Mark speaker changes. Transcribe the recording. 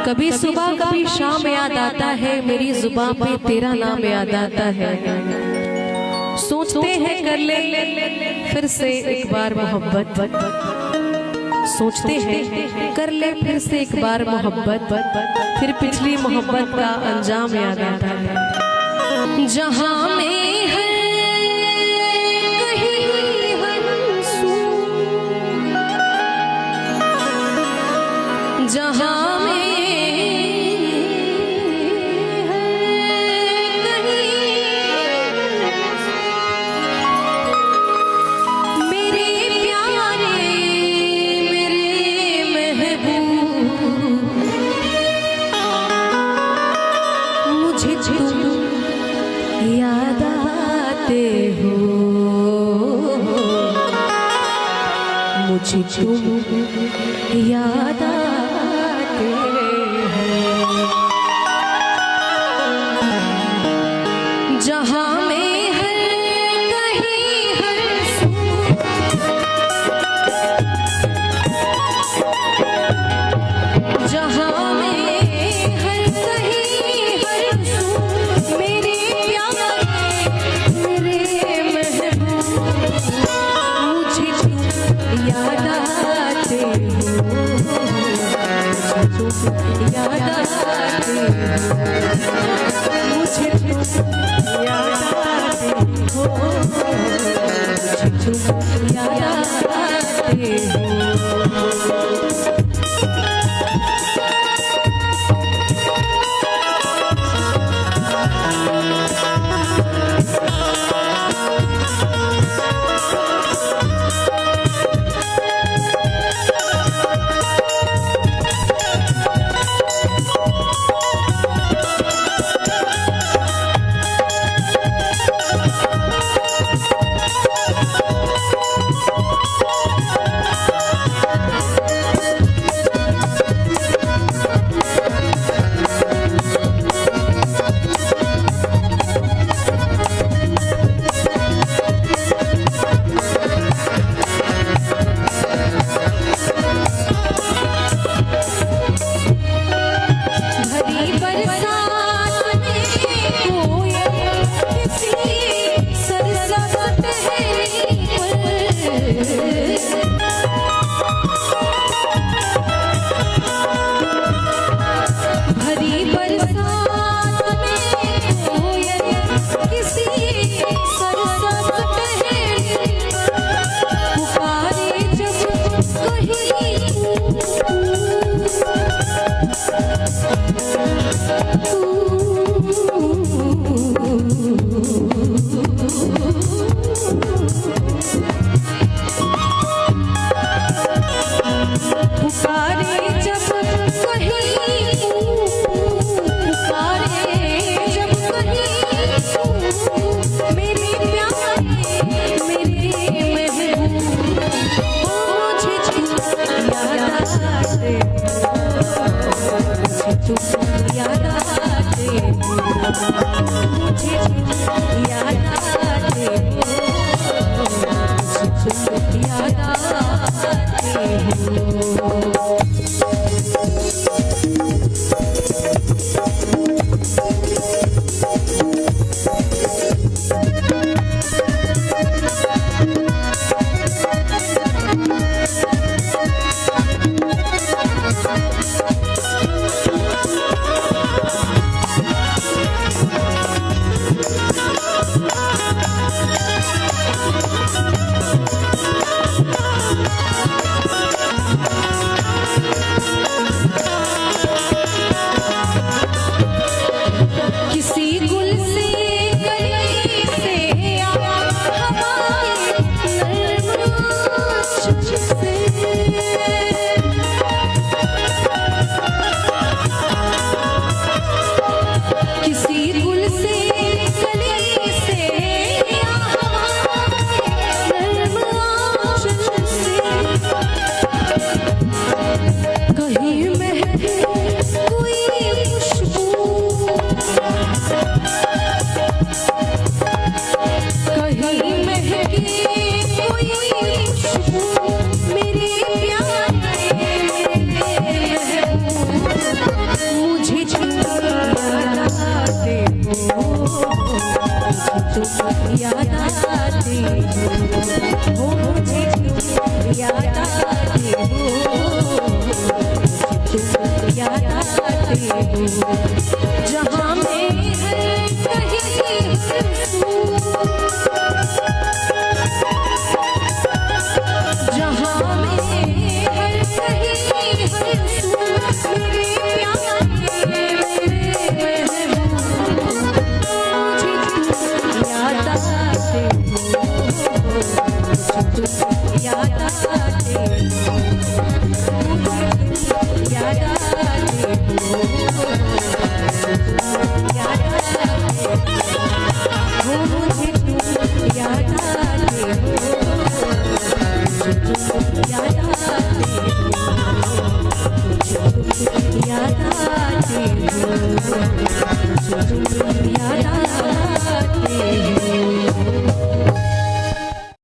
Speaker 1: कभी सुबह कभी शाम याद आता है, मेरी जुबान पे तेरा नाम याद आता है। सोचते हैं कर ले फिर से एक बार मोहब्बत, सोचते हैं कर ले फिर से एक बार मोहब्बत, फिर पिछली मोहब्बत का अंजाम याद आता है। जहां में है कहीं हंसू, जहां याद आते हो, मुझे तुम याद आते हो। जहां में है कहीं हंसू, जहां याद आते हो, मुझे तुम याद आते हो, मुझे तुम याद आते हो। याद आते हो, मुझे याद आते हो, मुझे याद आते हो। तुम याद आते हो मुझे तुम याद आते हो तुम याद आते हो जहाँ मैं हर कहीं जहाँ मैं हर कहीं मेरे प्यार मेरे याद आते हो तुम याद आते हो याद आते हो याद आते हो मुझे तुम याद आते हो तुम याद आते हो याद आते हो तुम याद